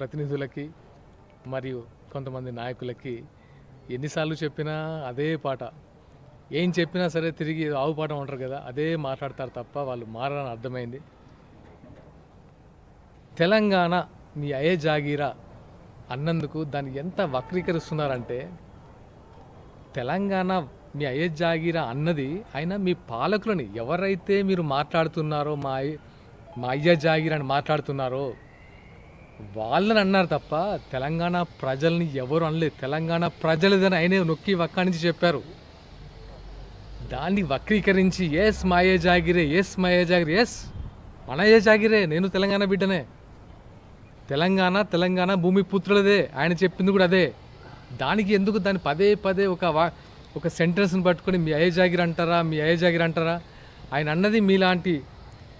ప్రతినిధులకి మరియు కొంతమంది నాయకులకి ఎన్నిసార్లు చెప్పినా అదే పాట. ఏం చెప్పినా సరే తిరిగి ఆవు పాట ఉంటారు కదా, అదే మాట్లాడతారు తప్ప వాళ్ళు మారని అర్థమైంది. తెలంగాణ మీ అయ్యే జాగీరా అన్నందుకు దాన్ని ఎంత వక్రీకరిస్తున్నారంటే, తెలంగాణ మీ అయ్యే జాగీరా అన్నది ఆయన మీ పాలకులని ఎవరైతే మీరు మాట్లాడుతున్నారో మా అయ్య జాగీరా అని మాట్లాడుతున్నారో వాళ్ళని అన్నారు తప్ప తెలంగాణ ప్రజల్ని ఎవరు అనలేదు. తెలంగాణ ప్రజలదని ఆయనే నొక్కి వక్కా నుంచి చెప్పారు. దాన్ని వక్రీకరించి ఎస్ మాయే జాగిరే, ఎస్ మాయే జాగిరే, ఎస్ మనయే జాగిరే, నేను తెలంగాణ బిడ్డనే, తెలంగాణ భూమి పుత్రులదే, ఆయన చెప్పింది కూడా అదే. దానికి ఎందుకు దాన్ని పదే పదే ఒక సెంటెన్స్ని పట్టుకొని మీ అయ్యే జాగిరి అంటారా, మీ అయ్యే జాగిరి అంటారా? ఆయన అన్నది మీలాంటి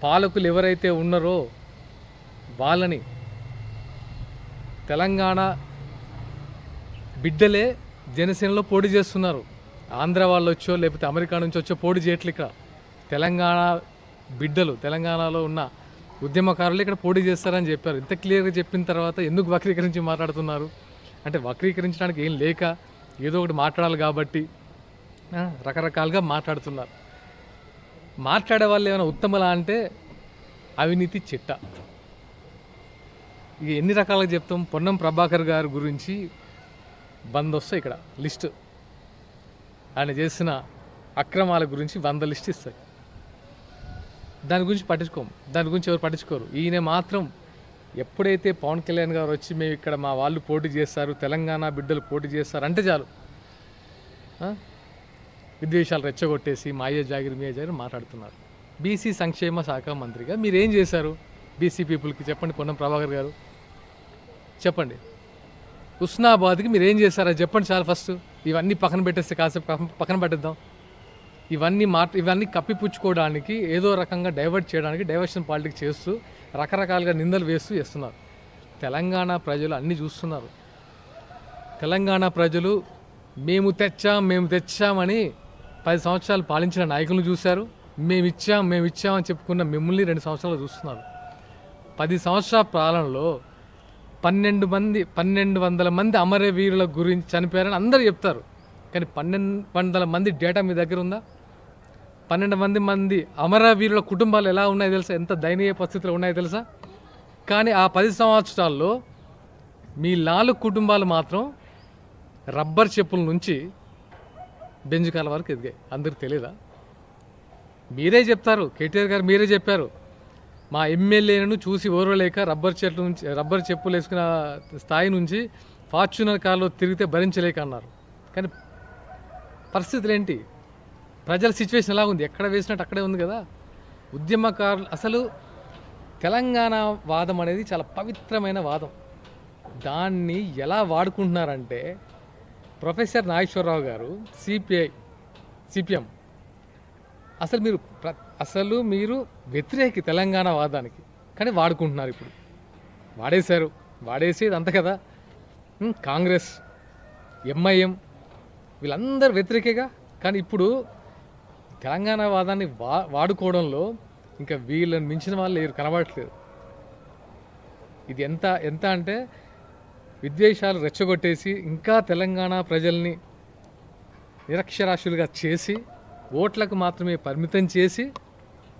పాలకులు ఎవరైతే ఉన్నారో వాళ్ళని. తెలంగాణ బిడ్డలే జనసేనలో పోటీ చేస్తున్నారు. ఆంధ్ర వాళ్ళు వచ్చో లేకపోతే అమెరికా నుంచి వచ్చో పోటీ చేయట్లేదు. ఇక్కడ తెలంగాణ బిడ్డలు, తెలంగాణలో ఉన్న ఉద్యమకారులు ఇక్కడ పోటీ చేస్తారని చెప్పారు. ఇంత క్లియర్గా చెప్పిన తర్వాత ఎందుకు వక్రీకరించి మాట్లాడుతున్నారు? అంటే వక్రీకరించడానికి ఏం లేక ఏదో ఒకటి మాట్లాడాలి కాబట్టి రకరకాలుగా మాట్లాడుతున్నారు. మాట్లాడే వాళ్ళు ఏమైనా ఉత్తమలా అంటే అవినీతి చిట్ట. ఇక ఎన్ని రకాలుగా చెప్తాం? పొన్నం ప్రభాకర్ గారి గురించి 100 వస్తాయి ఇక్కడ లిస్టు. ఆయన చేసిన అక్రమాల గురించి 100 లిస్ట్ ఇస్తాయి. దాని గురించి పట్టించుకోము, దాని గురించి ఎవరు పట్టించుకోరు. ఈయన మాత్రం ఎప్పుడైతే పవన్ కళ్యాణ్ గారు వచ్చి మేము ఇక్కడ మా వాళ్ళు పోటీ చేస్తారు, తెలంగాణ బిడ్డలు పోటీ చేస్తారు అంటే చాలు విద్వేషాలు రెచ్చగొట్టేసి మాయే జాగిరి మీయే జాగిరి మాట్లాడుతున్నారు. బీసీ సంక్షేమ శాఖ మంత్రిగా మీరు ఏం చేశారు బీసీ పీపుల్కి? చెప్పండి పొన్నం ప్రభాకర్ గారు, చెప్పండి. హుస్నాబాద్కి మీరు ఏం చేశారో చెప్పండి చాలు. ఫస్ట్ ఇవన్నీ పక్కన పెట్టేస్తే కాసేపు పక్కన పెట్టేద్దాం. ఇవన్నీ కప్పిపుచ్చుకోవడానికి, ఏదో రకంగా డైవర్ట్ చేయడానికి డైవర్షన్ పాలిటిక్స్ చేస్తూ రకరకాలుగా నిందలు వేస్తూ చేస్తున్నారు. తెలంగాణ ప్రజలు అన్నీ చూస్తున్నారు. తెలంగాణ ప్రజలు మేము తెచ్చామని 10 సంవత్సరాలు పాలించిన నాయకులను చూశారు. మేము ఇచ్చామని చెప్పుకున్న మిమ్మల్ని 2 సంవత్సరాలు చూస్తున్నారు. 10 సంవత్సరాల పాలనలో 1200 మంది అమరవీరుల గురించి చనిపోయారని అందరూ చెప్తారు. కానీ 1200 మంది డేటా మీ దగ్గర ఉందా? 12 మంది అమరవీరుల కుటుంబాలు ఎలా ఉన్నాయో తెలుసా? ఎంత దయనీయ పరిస్థితులు ఉన్నాయో తెలుసా? కానీ ఆ 10 సంవత్సరాల్లో మీ 4 కుటుంబాలు మాత్రం రబ్బర్ చెప్పుల నుంచి బెంజుకాల వరకు ఎదిగాయి. అందరికి తెలియదా? మీరే చెప్తారు, కేటీఆర్ గారు మీరే చెప్పారు, మా ఎమ్మెల్యేలను చూసి ఓర్వలేక రబ్బర్ చెప్పులు వేసుకున్న స్థాయి నుంచి ఫార్చ్యూనర్ కార్లో తిరిగితే భరించలేక అన్నారు. కానీ పరిస్థితులు ఏంటి? ప్రజల సిచ్యువేషన్ ఎలా ఉంది? ఎక్కడ వేసినట్టు అక్కడే ఉంది కదా. ఉద్యమకారులు అసలు తెలంగాణ వాదం అనేది చాలా పవిత్రమైన వాదం. దాన్ని ఎలా వాడుకుంటున్నారంటే, ప్రొఫెసర్ నాగేశ్వరరావు గారు సిపిఎం అసలు మీరు వ్యతిరేకి తెలంగాణ వాదానికి, కానీ వాడుకుంటున్నారు. ఇప్పుడు వాడేసేది అంత కదా. కాంగ్రెస్, ఎంఐఎం వీళ్ళందరూ వ్యతిరేకేగా. కానీ ఇప్పుడు తెలంగాణ వాదాన్ని వాడుకోవడంలో ఇంకా వీళ్ళని మించిన వాళ్ళు లేరు, కనబడట్లేదు. ఇది ఎంత అంటే విద్వేషాలు రెచ్చగొట్టేసి ఇంకా తెలంగాణ ప్రజల్ని నిరక్షరాస్యులుగా చేసి ఓట్లకు మాత్రమే పరిమితం చేసి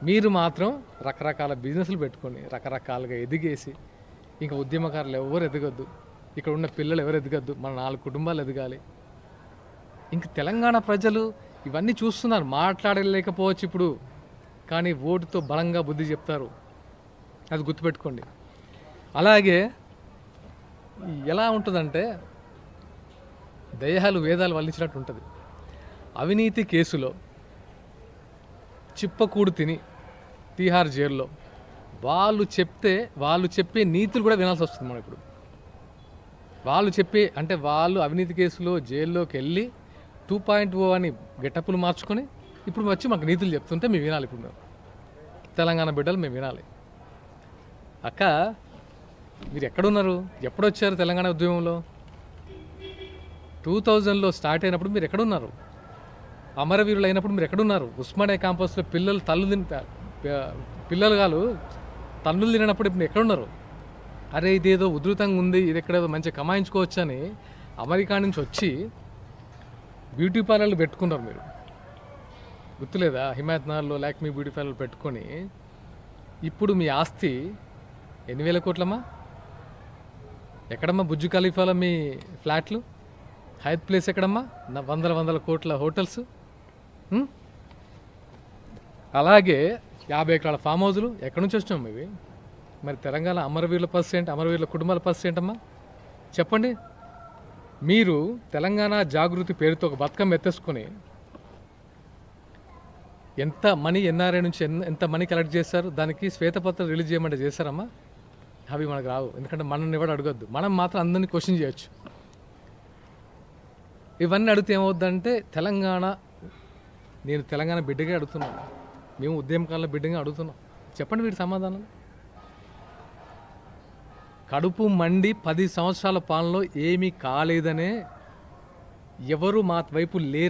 మీరు మాత్రం రకరకాల బిజినెస్లు పెట్టుకొని రకరకాలుగా ఎదిగేసి ఇంకా ఉద్యమకారులు ఎవరు ఎదగద్దు, ఇక్కడ ఉన్న పిల్లలు ఎవరు ఎదగద్దు, మన 4 కుటుంబాలు ఎదగాలి. ఇంక తెలంగాణ ప్రజలు ఇవన్నీ చూస్తున్నారు. మాట్లాడలేకపోవచ్చు ఇప్పుడు, కానీ ఓటుతో బలంగా బుద్ధి చెప్తారు. అది గుర్తుపెట్టుకోండి. అలాగే ఎలా ఉంటుందంటే దయ్యాలు వేదాలు వల్లించినట్టు ఉంటుంది. అవినీతి కేసులో చిప్పకూడు తిని తీహార్ జైల్లో వాళ్ళు చెప్పే నీతులు కూడా వినాల్సి వస్తుంది. మనం ఇప్పుడు వాళ్ళు అవినీతి కేసులో జైల్లోకి వెళ్ళి 2.0 అని గెటప్పులు మార్చుకొని ఇప్పుడు వచ్చి మాకు నీతులు చెప్తుంటే మేము వినాలి. ఇప్పుడు మేము తెలంగాణ బిడ్డలు మేము వినాలి. అక్క మీరు ఎక్కడున్నారు? ఎప్పుడొచ్చారు తెలంగాణ ఉద్యమంలో? 2000లో స్టార్ట్ అయినప్పుడు మీరు ఎక్కడున్నారు? అమరవీరులు అయినప్పుడు మీరు ఎక్కడున్నారు? ఉస్మానియా క్యాంపస్లో పిల్లలు తన్నులు తినప్పుడు ఇప్పుడు ఎక్కడున్నారు? అరే ఇదేదో ఉధృతంగా ఉంది, ఇది ఎక్కడేదో మంచిగా కమాయించుకోవచ్చు అని అమెరికా నుంచి వచ్చి బ్యూటీ పార్లర్లు పెట్టుకున్నారు మీరు. గుర్తులేదా? హిమాయత్నగర్లో లాక్మీ బ్యూటీ పార్లర్ పెట్టుకొని ఇప్పుడు మీ ఆస్తి ఎన్ని వేల కోట్లమ్మా? ఎక్కడమ్మా బుజ్జు ఖలీఫాలో మీ ఫ్లాట్లు? హైత్ ప్లేస్ ఎక్కడమ్మా? వందల కోట్ల హోటల్స్. అలాగే 50 ఎకరాల ఫామ్ హౌజులు ఎక్కడి నుంచి వచ్చినాం ఇవి? మరి తెలంగాణ అమరవీరుల పరిస్థితి ఏంటి? అమరవీరుల కుటుంబాల పరిస్థితి ఏంటమ్మా చెప్పండి. మీరు తెలంగాణ జాగృతి పేరుతో ఒక బతుకమ్మ ఎత్తేసుకొని ఎంత మనీ ఎన్ఆర్ఐ నుంచి ఎంత మనీ కలెక్ట్ చేశారు? దానికి శ్వేతపత్రం రిలీజ్ చేయమంటే చేశారమ్మా? అవి మనకు రావు, ఎందుకంటే మనల్ని ఎవరు అడగద్దు. మనం మాత్రం అందరినీ క్వశ్చన్ చేయొచ్చు. ఇవన్నీ అడిగితే ఏమవుద్దంటే నేను తెలంగాణ బిడ్డగా అడుగుతున్నాను, మేము ఉద్యమకాలంలో బిడ్డగా అడుగుతున్నాం. చెప్పండి వీటి సమాధానం. కడుపు మండి 10 సంవత్సరాల పాలనలో ఏమీ కాలేదనే ఎవరు మా వైపు లేరు